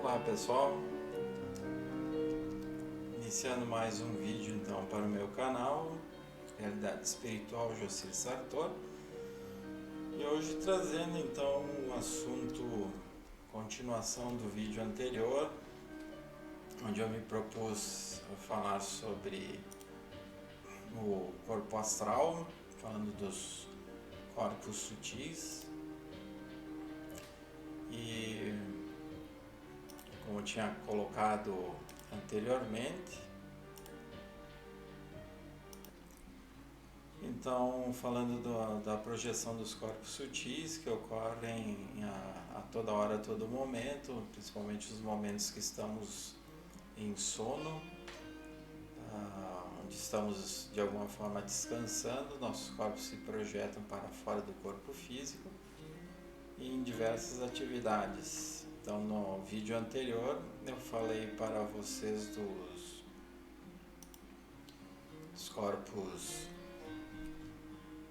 Olá pessoal, iniciando mais um vídeo então para o meu canal Realidade Espiritual Jocir Sartor, e hoje trazendo então um assunto, continuação do vídeo anterior, onde eu me propus falar sobre o corpo astral, falando dos corpos sutis. E como eu tinha colocado anteriormente, então falando da projeção dos corpos sutis que ocorrem a toda hora, a todo momento, principalmente os momentos que estamos em sono, onde estamos de alguma forma descansando, nossos corpos se projetam para fora do corpo físico e em diversas atividades. Então, no vídeo anterior eu falei para vocês dos corpos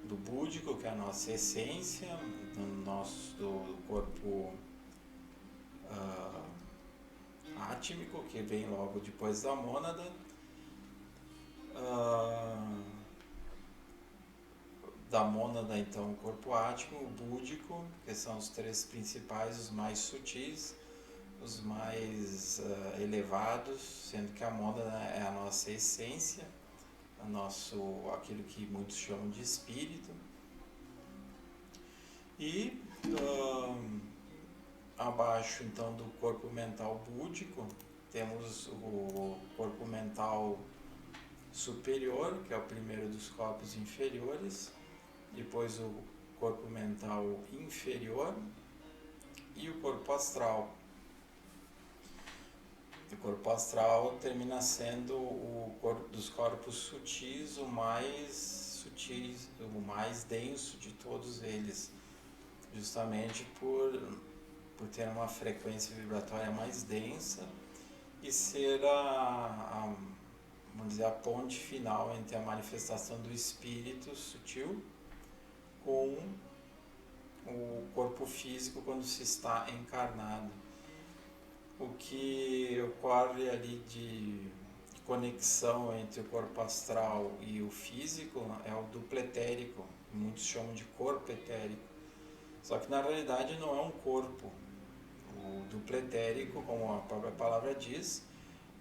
do búdico, que é a nossa essência, do corpo átmico, que vem logo depois da mônada, da mônada então o corpo átmico, o búdico, que são os três principais, os mais sutis, os mais elevados, sendo que a mônada é a nossa essência, aquilo que muitos chamam de espírito. E abaixo então do corpo mental búdico temos o corpo mental superior, que é o primeiro dos corpos inferiores, depois o corpo mental inferior e o corpo astral. O corpo astral termina sendo o corpo dos corpos sutis, o mais denso de todos eles, justamente por ter uma frequência vibratória mais densa e ser vamos dizer, a ponte final entre a manifestação do espírito sutil com o corpo físico quando se está encarnado. O que ocorre ali de conexão entre o corpo astral e o físico é o duplo etérico, muitos chamam de corpo etérico, só que na realidade não é um corpo. O duplo etérico, como a própria palavra diz,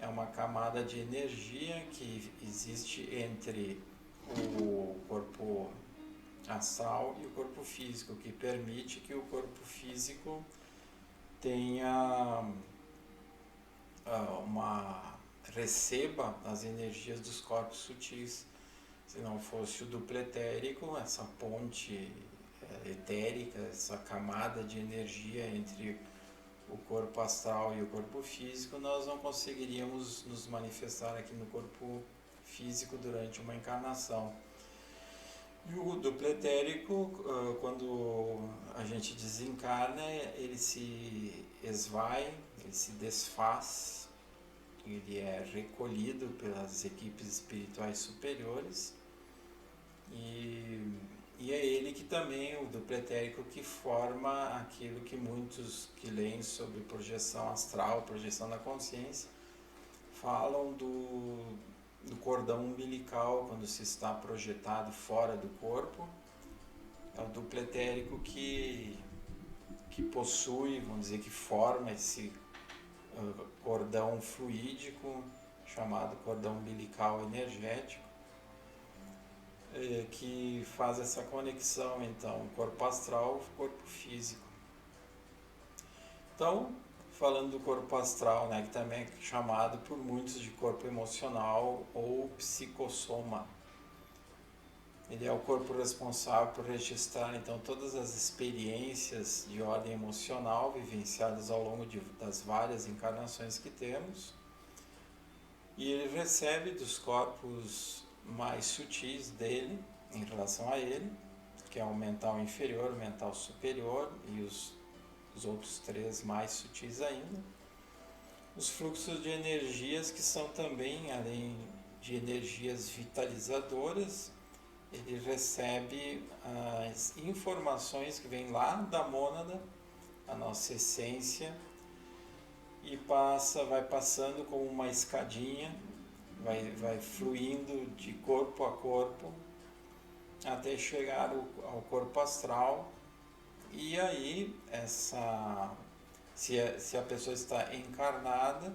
é uma camada de energia que existe entre o corpo astral e o corpo físico, que permite que o corpo físico tenha receba as energias dos corpos sutis. Se não fosse o duplo etérico, essa ponte etérica, essa camada de energia entre o corpo astral e o corpo físico, nós não conseguiríamos nos manifestar aqui no corpo físico durante uma encarnação. E o duplo etérico, quando a gente desencarna, ele se esvai, ele se desfaz, ele é recolhido pelas equipes espirituais superiores, e é ele que também, o duplo etérico, que forma aquilo que muitos que leem sobre projeção astral, projeção da consciência, falam do cordão umbilical quando se está projetado fora do corpo. É o duplo etérico que possui, vamos dizer, que forma esse cordão fluídico chamado cordão umbilical energético, que faz essa conexão então corpo astral corpo físico. Então, falando do corpo astral, né, que também é chamado por muitos de corpo emocional ou psicossoma, ele é o corpo responsável por registrar então todas as experiências de ordem emocional vivenciadas ao longo das várias encarnações que temos, e ele recebe dos corpos mais sutis dele, em relação a ele, que é o mental inferior, o mental superior e os outros três mais sutis ainda, os fluxos de energias que são também, além de energias vitalizadoras, ele recebe as informações que vêm lá da mônada, a nossa essência, e vai passando como uma escadinha, vai fluindo de corpo a corpo até chegar ao corpo astral. E aí, se a pessoa está encarnada,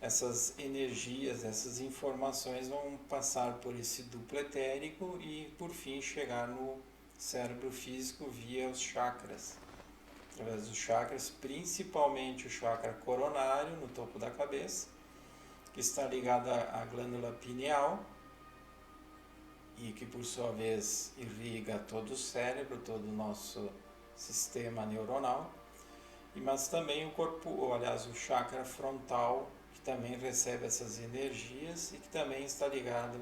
essas energias, essas informações vão passar por esse duplo etérico e por fim chegar no cérebro físico via os chakras. Através dos chakras, principalmente o chakra coronário no topo da cabeça, que está ligado à glândula pineal e que por sua vez irriga todo o cérebro, todo o nosso sistema neuronal, mas também o chakra frontal, que também recebe essas energias e que também está ligado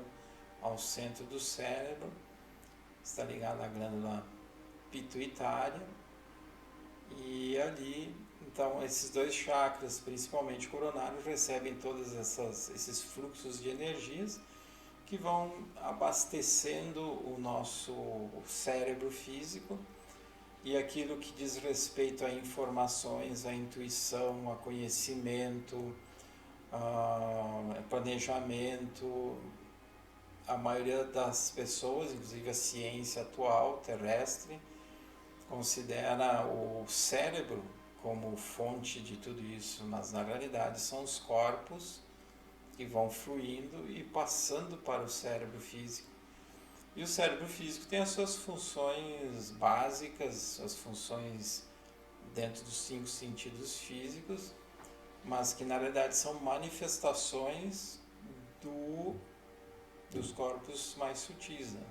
ao centro do cérebro, está ligado à glândula pituitária. E ali, então, esses dois chakras, principalmente coronário, recebem todos esses fluxos de energias que vão abastecendo o nosso cérebro físico, e aquilo que diz respeito a informações, a intuição, a conhecimento, a planejamento. A maioria das pessoas, inclusive a ciência atual terrestre, considera o cérebro como fonte de tudo isso, mas na realidade são os corpos que vão fluindo e passando para o cérebro físico. E o cérebro físico tem as suas funções básicas, as funções dentro dos 5 sentidos físicos, mas que na realidade são manifestações dos corpos mais sutis, né?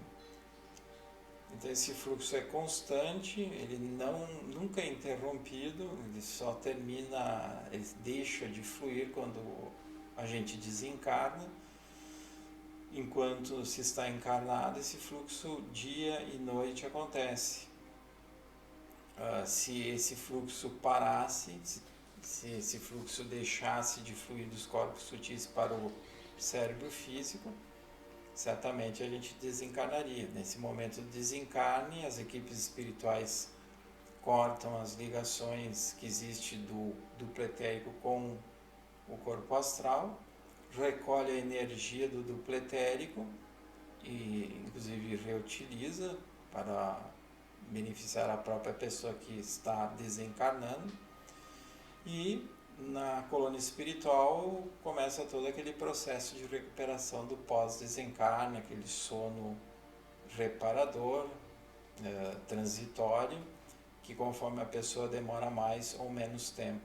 Então esse fluxo é constante, ele nunca é interrompido, ele só termina, ele deixa de fluir quando a gente desencarna. Enquanto se está encarnado, esse fluxo dia e noite acontece. Se esse fluxo parasse, se esse fluxo deixasse de fluir dos corpos sutis para o cérebro físico, certamente a gente desencarnaria. Nesse momento do desencarne, as equipes espirituais cortam as ligações que existem do duplo etérico com o corpo astral, recolhe a energia do duplo etérico e inclusive reutiliza para beneficiar a própria pessoa que está desencarnando, e na colônia espiritual começa todo aquele processo de recuperação do pós-desencarne, aquele sono reparador, transitório, que conforme a pessoa demora mais ou menos tempo.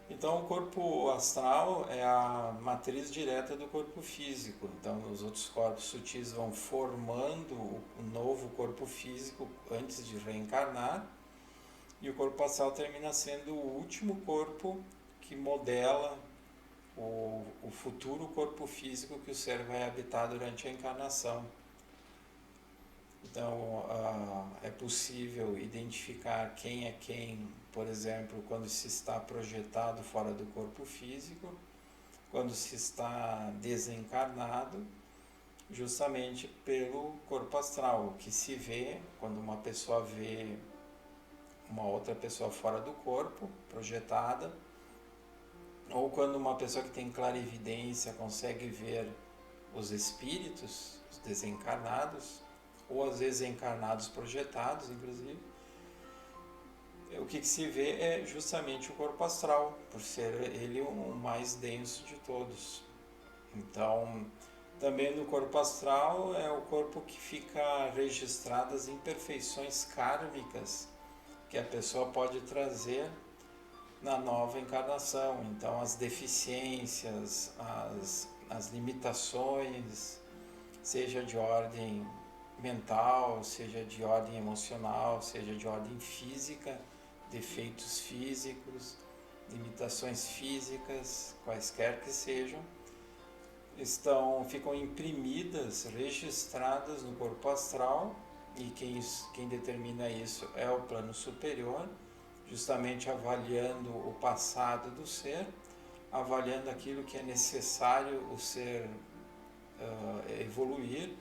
Então o corpo astral é a matriz direta do corpo físico. Então os outros corpos sutis vão formando o novo corpo físico antes de reencarnar, e o corpo astral termina sendo o último corpo que modela o futuro corpo físico que o ser vai habitar durante a encarnação. Então é possível identificar quem é quem, por exemplo, quando se está projetado fora do corpo físico, quando se está desencarnado, justamente pelo corpo astral. O que se vê quando uma pessoa vê uma outra pessoa fora do corpo, projetada, ou quando uma pessoa que tem clarividência consegue ver os espíritos, os desencarnados, ou às vezes encarnados projetados, inclusive, o que se vê é justamente o corpo astral, por ser ele o mais denso de todos. Então, também no corpo astral é o corpo que fica registrado as imperfeições kármicas que a pessoa pode trazer na nova encarnação. Então as deficiências, as limitações, seja de ordem mental, seja de ordem emocional, seja de ordem física, defeitos físicos, limitações físicas, quaisquer que sejam, ficam imprimidas, registradas no corpo astral. E quem determina isso é o plano superior, justamente avaliando o passado do ser, avaliando aquilo que é necessário o ser evoluir,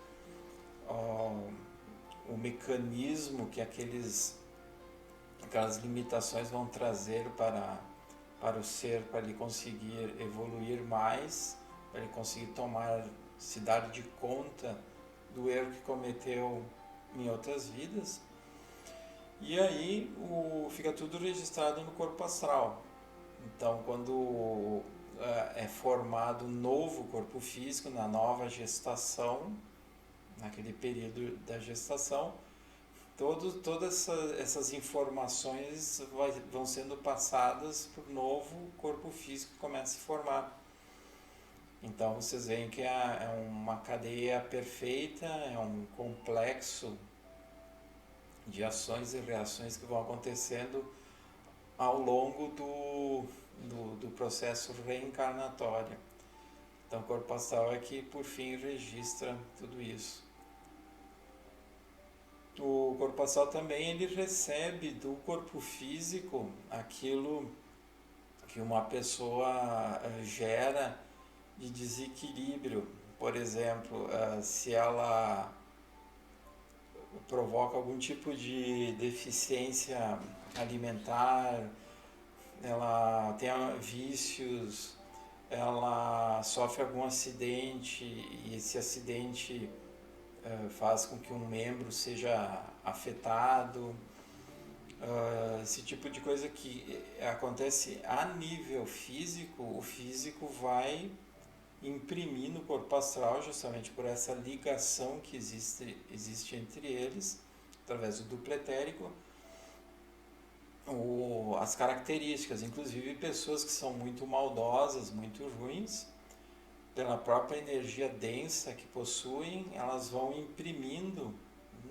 o mecanismo que aquelas limitações vão trazer para para o ser, para ele conseguir evoluir mais, para ele conseguir se dar de conta do erro que cometeu em outras vidas. E aí fica tudo registrado no corpo astral. Então, quando é formado um novo corpo físico, na nova gestação, naquele período da gestação, todas essas informações vão sendo passadas para o novo corpo físico que começa a se formar. Então vocês veem que é uma cadeia perfeita, é um complexo de ações e reações que vão acontecendo ao longo do processo reencarnatório. Então o corpo astral é que por fim registra tudo isso. O corpo astral também ele recebe do corpo físico aquilo que uma pessoa gera de desequilíbrio. Por exemplo, se ela provoca algum tipo de deficiência alimentar, ela tem vícios, ela sofre algum acidente e esse acidente faz com que um membro seja afetado, esse tipo de coisa que acontece a nível físico, o físico vai imprimir no corpo astral justamente por essa ligação que existe entre eles, através do duplo etérico, as características, inclusive pessoas que são muito maldosas, muito ruins, pela própria energia densa que possuem, elas vão imprimindo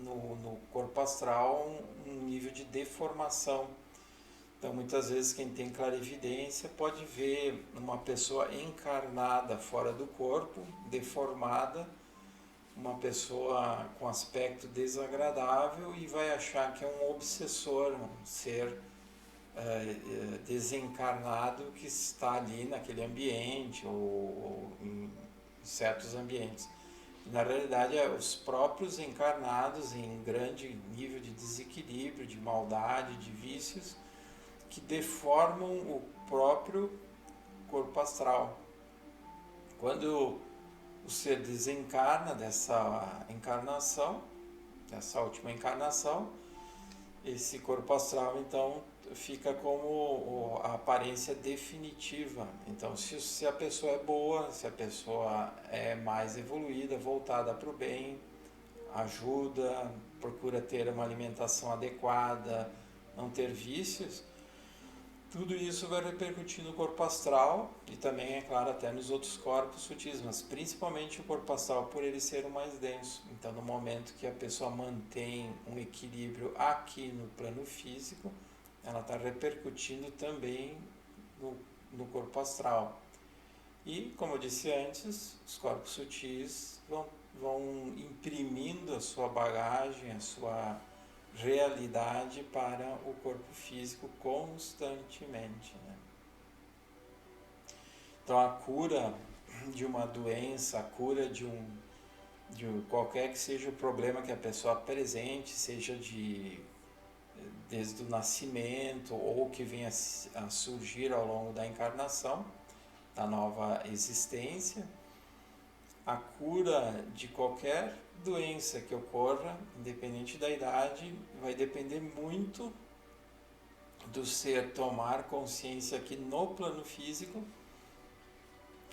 no corpo astral um nível de deformação. Então, muitas vezes, quem tem clarividência pode ver uma pessoa encarnada fora do corpo, deformada, uma pessoa com aspecto desagradável e vai achar que é um obsessor, um ser desencarnado que está ali naquele ambiente ou em certos ambientes. Na realidade, os próprios encarnados em grande nível de desequilíbrio, de maldade, de vícios, que deformam o próprio corpo astral. Quando o ser desencarna dessa encarnação, dessa última encarnação, esse corpo astral então fica como a aparência definitiva. Então, se a pessoa é boa, se a pessoa é mais evoluída, voltada para o bem, ajuda, procura ter uma alimentação adequada, não ter vícios, tudo isso vai repercutir no corpo astral e também, é claro, até nos outros corpos sutis, mas principalmente o corpo astral por ele ser o mais denso. Então, no momento que a pessoa mantém um equilíbrio aqui no plano físico, ela está repercutindo também no corpo astral. E, como eu disse antes, os corpos sutis vão imprimindo a sua bagagem, a sua realidade para o corpo físico constantemente, né? Então a cura de uma doença, a cura de qualquer que seja o problema que a pessoa apresente, seja desde o nascimento ou que venha a surgir ao longo da encarnação, da nova existência, a cura de qualquer doença que ocorra, independente da idade, vai depender muito do ser tomar consciência aqui no plano físico,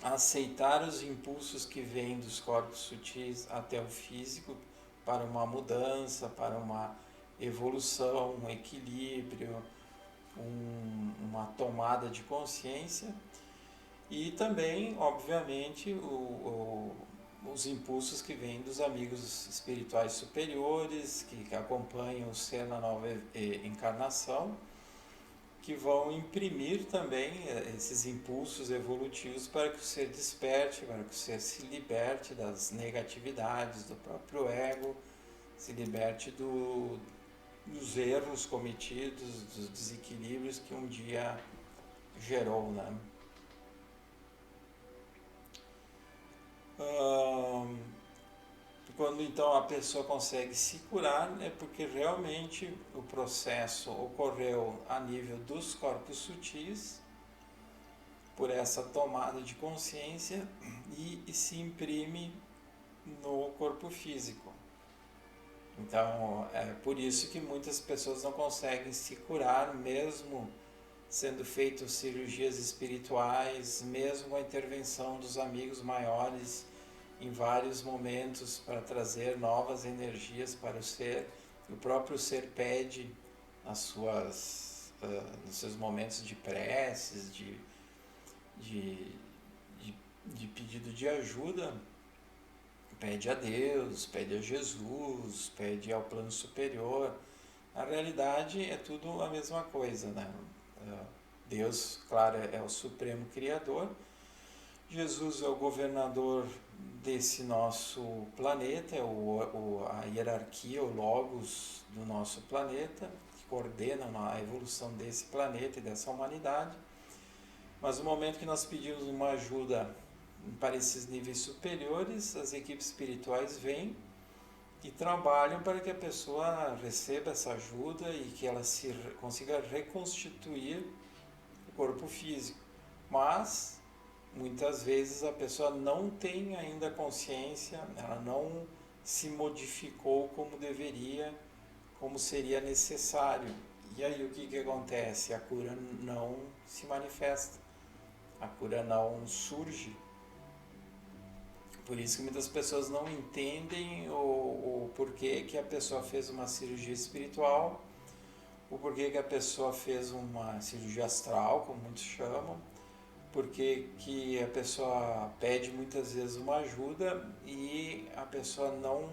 aceitar os impulsos que vêm dos corpos sutis até o físico para uma mudança, para uma evolução, um equilíbrio, uma tomada de consciência. E também, obviamente, os impulsos que vêm dos amigos espirituais superiores, que acompanham o ser na nova encarnação, que vão imprimir também esses impulsos evolutivos para que o ser desperte, para que o ser se liberte das negatividades do próprio ego, se liberte dos erros cometidos, dos desequilíbrios que um dia gerou, né? Quando então a pessoa consegue se curar, é porque realmente o processo ocorreu a nível dos corpos sutis por essa tomada de consciência e se imprime no corpo físico. Então, é por isso que muitas pessoas não conseguem se curar, mesmo sendo feitas cirurgias espirituais, mesmo com a intervenção dos amigos maiores em vários momentos para trazer novas energias para o ser. O próprio ser pede nos seus momentos de preces, de pedido de ajuda, pede a Deus, pede a Jesus, pede ao plano superior. Na realidade é tudo a mesma coisa, né? Deus, claro, é o supremo criador. Jesus é o governador desse nosso planeta, é a hierarquia, o logos do nosso planeta, que coordena a evolução desse planeta e dessa humanidade. Mas no momento que nós pedimos uma ajuda para esses níveis superiores, as equipes espirituais vêm e trabalham para que a pessoa receba essa ajuda e que ela consiga reconstituir o corpo físico. Mas muitas vezes a pessoa não tem ainda consciência, ela não se modificou como deveria, como seria necessário. E aí o que acontece? A cura não se manifesta, a cura não surge. Por isso que muitas pessoas não entendem o porquê que a pessoa fez uma cirurgia espiritual, o porquê que a pessoa fez uma cirurgia astral, como muitos chamam, porque que a pessoa pede muitas vezes uma ajuda e a pessoa não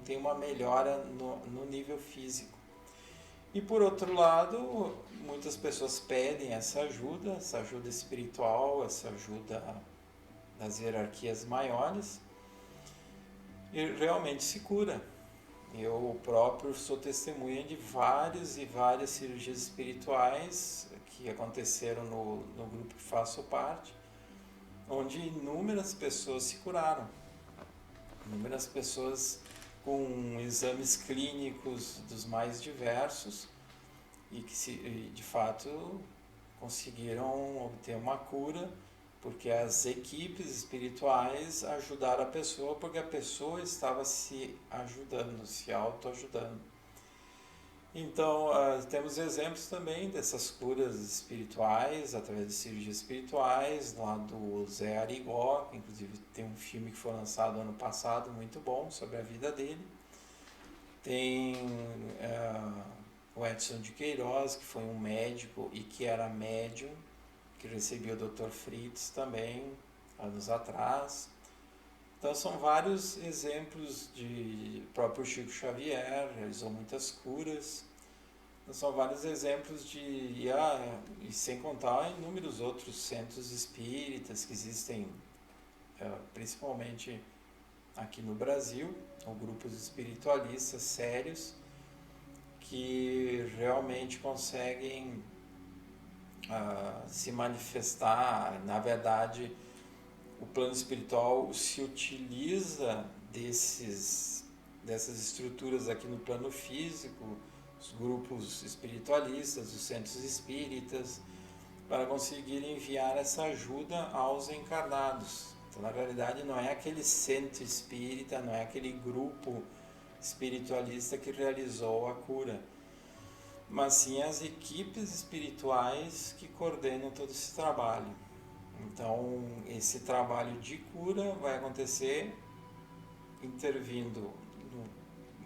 tem uma melhora no nível físico. E por outro lado, muitas pessoas pedem essa ajuda espiritual, essa ajuda das hierarquias maiores, e realmente se cura. Eu próprio sou testemunha de várias e várias cirurgias espirituais que aconteceram no grupo que faço parte, onde inúmeras pessoas se curaram. Inúmeras pessoas com exames clínicos dos mais diversos e que de fato conseguiram obter uma cura, porque as equipes espirituais ajudaram a pessoa, porque a pessoa estava se ajudando, se autoajudando. Então, temos exemplos também dessas curas espirituais, através de cirurgias espirituais, lá do Zé Arigó, inclusive tem um filme que foi lançado ano passado, muito bom, sobre a vida dele. Tem o Edson de Queiroz, que foi um médico e que era médium, que recebia o Dr. Fritz também, anos atrás. Então são vários exemplos de próprio Chico Xavier, realizou muitas curas. Então, são vários exemplos e sem contar inúmeros outros centros espíritas que existem, principalmente aqui no Brasil, ou grupos espiritualistas sérios que realmente conseguem se manifestar. Na verdade, o plano espiritual se utiliza dessas estruturas aqui no plano físico, os grupos espiritualistas, os centros espíritas, para conseguir enviar essa ajuda aos encarnados. Então, na realidade, não é aquele centro espírita, não é aquele grupo espiritualista que realizou a cura, mas sim as equipes espirituais que coordenam todo esse trabalho. Então, esse trabalho de cura vai acontecer intervindo,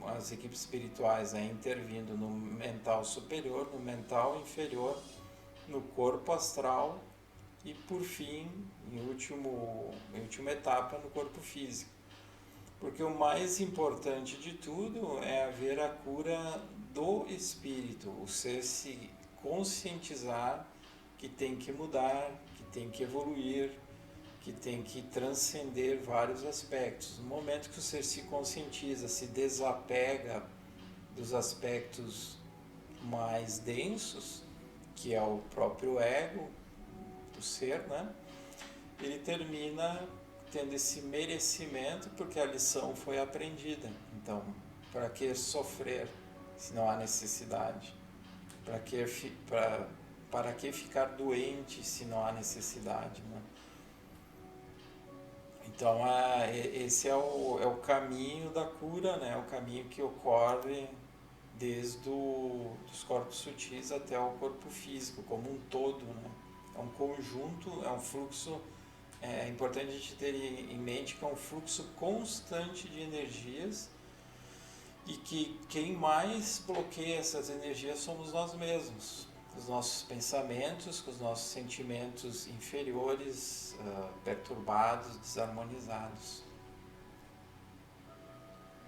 as equipes espirituais intervindo no mental superior, no mental inferior, no corpo astral e, por fim, em última etapa, no corpo físico. Porque o mais importante de tudo é haver a cura do espírito, o ser se conscientizar que tem que mudar, que tem que evoluir, que tem que transcender vários aspectos. No momento que o ser se conscientiza, se desapega dos aspectos mais densos, que é o próprio ego do ser, né? Ele termina tendo esse merecimento porque a lição foi aprendida. Então, para que sofrer se não há necessidade? Para para que ficar doente se não há necessidade, né? Então, esse é o caminho da cura, né? O caminho que ocorre desde os corpos sutis até o corpo físico, como um todo, né? É um conjunto, é um fluxo. É importante a gente ter em mente que é um fluxo constante de energias e que quem mais bloqueia essas energias somos nós mesmos, com os nossos pensamentos, com os nossos sentimentos inferiores, perturbados, desarmonizados.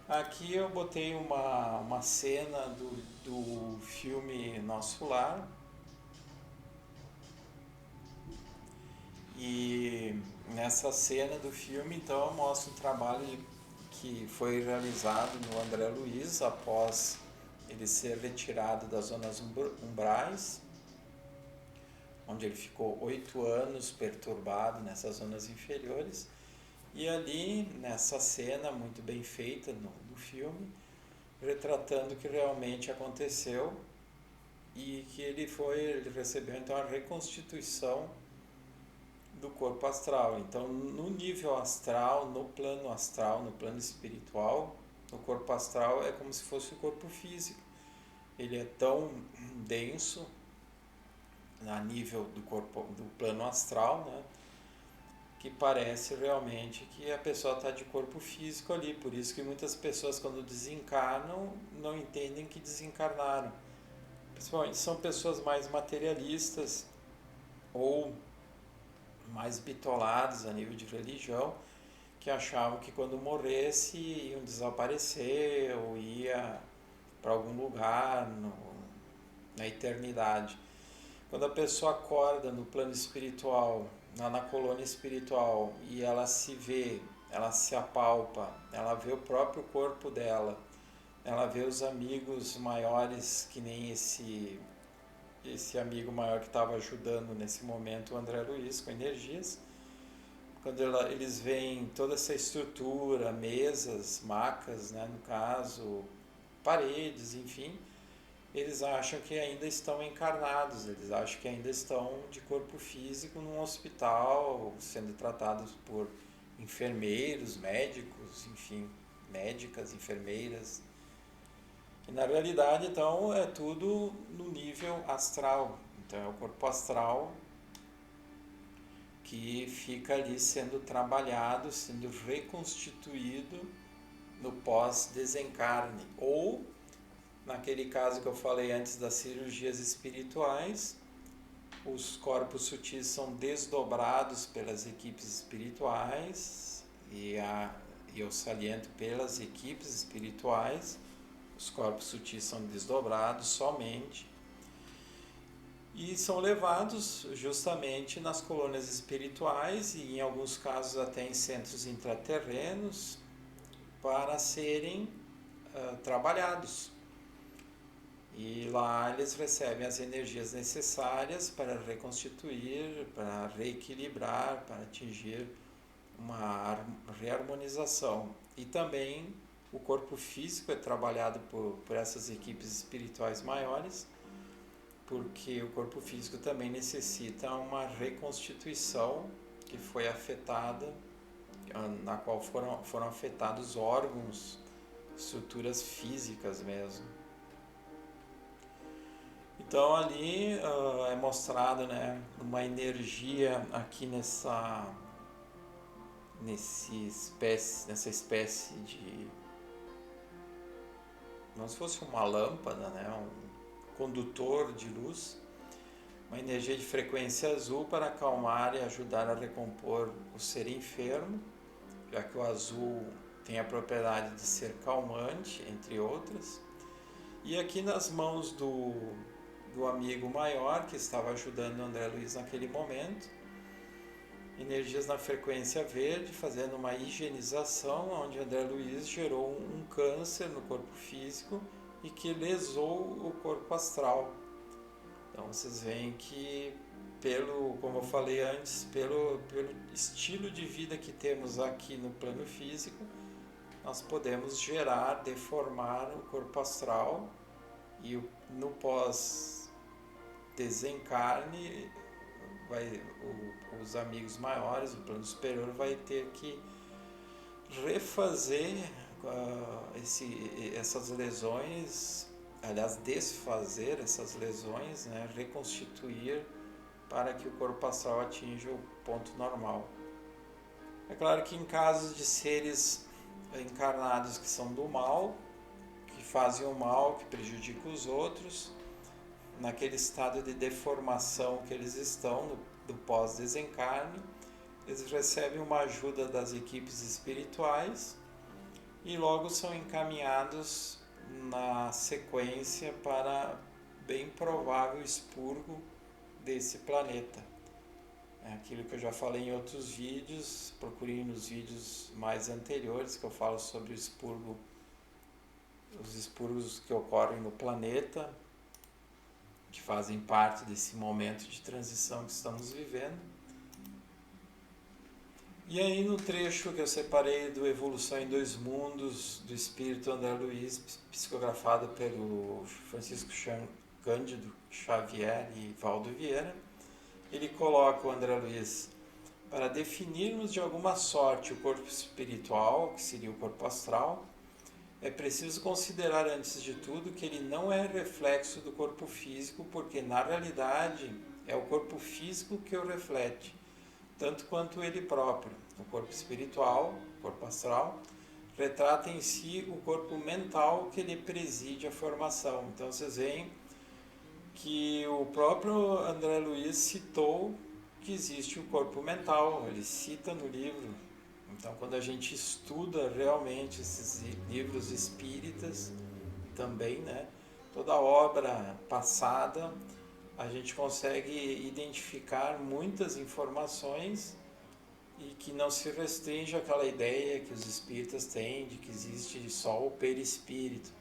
Aqui eu botei uma cena do filme Nosso Lar, e nessa cena do filme então mostra um trabalho que foi realizado no André Luiz após ele ser retirado das zonas umbrais, onde ele ficou 8 anos perturbado nessas zonas inferiores. E ali, nessa cena muito bem feita no filme, retratando o que realmente aconteceu e que ele recebeu então a reconstituição do corpo astral. Então, no nível astral, no plano espiritual, o corpo astral é como se fosse o corpo físico. Ele é tão denso a nível do corpo, do plano astral, né, que parece realmente que a pessoa está de corpo físico ali. Por isso que muitas pessoas, quando desencarnam, não entendem que desencarnaram. Principalmente são pessoas mais materialistas ou mais bitolados a nível de religião, que achavam que quando morresse iam desaparecer ou ia para algum lugar na eternidade. Quando a pessoa acorda no plano espiritual, na colônia espiritual, e ela se vê, ela se apalpa, ela vê o próprio corpo dela, ela vê os amigos maiores, que nem esse amigo maior que estava ajudando nesse momento o André Luiz com energias. Quando eles veem toda essa estrutura, mesas, macas, né, no caso, paredes, enfim, eles acham que ainda estão encarnados, eles acham que ainda estão de corpo físico num hospital, sendo tratados por enfermeiros, médicos, enfim, médicas, enfermeiras. E na realidade, então, é tudo no nível astral. Então, é o corpo astral que fica ali sendo trabalhado, sendo reconstituído no pós-desencarne. Ou, naquele caso que eu falei antes das cirurgias espirituais, os corpos sutis são desdobrados pelas equipes espirituais, e eu saliento pelas equipes espirituais. Os corpos sutis são desdobrados somente e são levados justamente nas colônias espirituais e em alguns casos até em centros intraterrenos para serem trabalhados. E lá eles recebem as energias necessárias para reconstituir, para reequilibrar, para atingir uma reharmonização. E também o corpo físico é trabalhado por essas equipes espirituais maiores, porque o corpo físico também necessita uma reconstituição que foi afetada, na qual foram afetados órgãos, estruturas físicas mesmo. Então ali é mostrado, né, uma energia aqui nessa espécie de, como se fosse uma lâmpada, né, um condutor de luz, uma energia de frequência azul para acalmar e ajudar a recompor o ser enfermo, já que o azul tem a propriedade de ser calmante, entre outras. E aqui nas mãos do amigo maior que estava ajudando o André Luiz naquele momento, energias na frequência verde, fazendo uma higienização, onde André Luiz gerou um câncer no corpo físico e que lesou o corpo astral. Então vocês veem que, como eu falei antes, pelo estilo de vida que temos aqui no plano físico, nós podemos gerar, deformar o corpo astral, e no desencarne, os amigos maiores, o plano superior vai ter que refazer essas lesões, aliás, desfazer essas lesões, né, reconstituir para que o corpo astral atinja o ponto normal. É claro que em casos de seres encarnados que são do mal, que fazem o mal, que prejudicam os outros, naquele estado de deformação que eles estão, do pós-desencarne, eles recebem uma ajuda das equipes espirituais e logo são encaminhados na sequência para bem provável expurgo desse planeta. É aquilo que eu já falei em outros vídeos, procurem nos vídeos mais anteriores que eu falo sobre o expurgo, os expurgos que ocorrem no planeta, que fazem parte desse momento de transição que estamos vivendo. E aí no trecho que eu separei do Evolução em Dois Mundos, do Espírito André Luiz, psicografado pelo Francisco Cândido Xavier e Valdo Vieira, ele coloca, o André Luiz: para definirmos de alguma sorte o corpo espiritual, que seria o corpo astral, é preciso considerar antes de tudo que ele não é reflexo do corpo físico, porque na realidade é o corpo físico que o reflete, tanto quanto ele próprio. O corpo espiritual, o corpo astral, retrata em si o corpo mental que lhe preside a formação. Então vocês veem que o próprio André Luiz citou que existe o corpo mental, ele cita no livro. Então, quando a gente estuda realmente esses livros espíritas, também, né, toda a obra passada, a gente consegue identificar muitas informações e que não se restringe àquela ideia que os espíritas têm de que existe só o perispírito.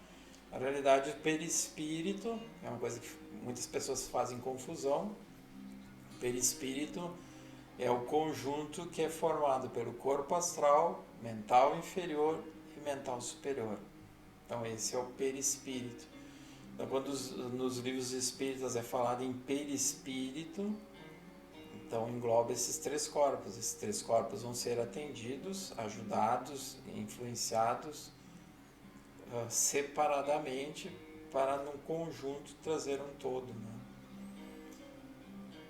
Na realidade, o perispírito é uma coisa que muitas pessoas fazem confusão. O perispírito é o conjunto que é formado pelo corpo astral, mental inferior e mental superior. Então esse é o perispírito. Então quando nos livros espíritas é falado em perispírito, então engloba esses três corpos. Esses três corpos vão ser atendidos, ajudados, influenciados separadamente para num conjunto trazer um todo, né?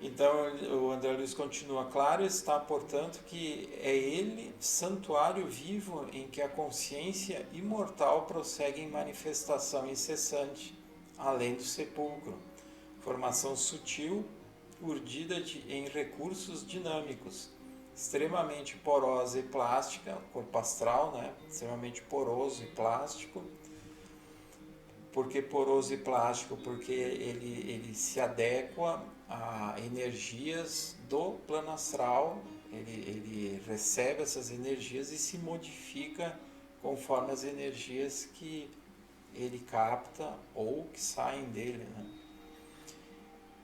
Então o André Luiz continua: claro está, portanto, que é ele santuário vivo em que a consciência imortal prossegue em manifestação incessante, além do sepulcro, formação sutil, urdida em recursos dinâmicos, extremamente porosa e plástica, corpo astral, né? Extremamente poroso e plástico. Por que poroso e plástico? Porque ele se adequa a energias do plano astral, ele recebe essas energias e se modifica conforme as energias que ele capta ou que saem dele, né?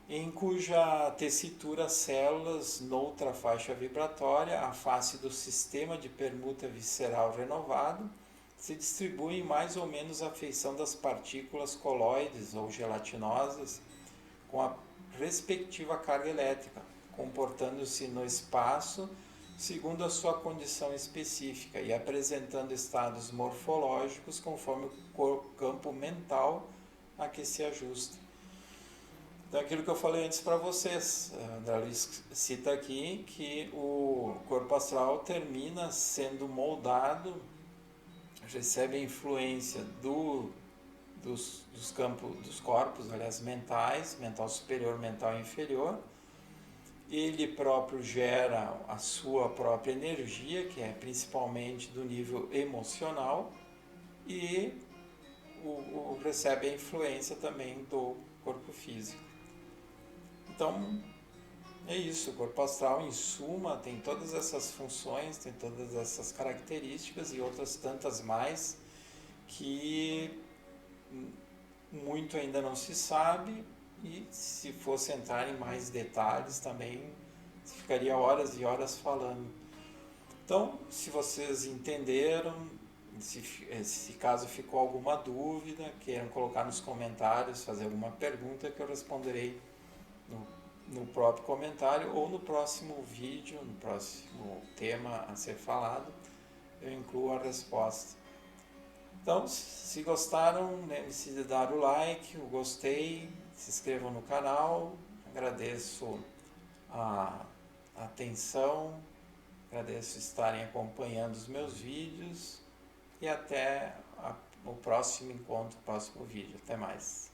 Em cuja tessitura as células, noutra faixa vibratória, a face do sistema de permuta visceral renovado, se distribuem mais ou menos à feição das partículas coloides ou gelatinosas, com a respectiva carga elétrica, comportando-se no espaço segundo a sua condição específica e apresentando estados morfológicos conforme o campo mental a que se ajusta. Então, aquilo que eu falei antes para vocês, André Luiz cita aqui que o corpo astral termina sendo moldado, recebe a influência dos campos, dos corpos, aliás, mentais, mental superior, mental inferior. Ele próprio gera a sua própria energia, que é principalmente do nível emocional, e recebe a influência também do corpo físico. Então, é isso, o corpo astral, em suma, tem todas essas funções, tem todas essas características e outras tantas mais que muito ainda não se sabe, e se fosse entrar em mais detalhes também ficaria horas e horas falando. Então, se vocês entenderam, se caso ficou alguma dúvida, queiram colocar nos comentários, fazer alguma pergunta que eu responderei no próprio comentário ou no próximo vídeo, no próximo tema a ser falado, eu incluo a resposta. Então, se gostaram, lembre-se de dar o like, o gostei, se inscrevam no canal, agradeço a atenção, agradeço estarem acompanhando os meus vídeos e até o próximo encontro, o próximo vídeo. Até mais.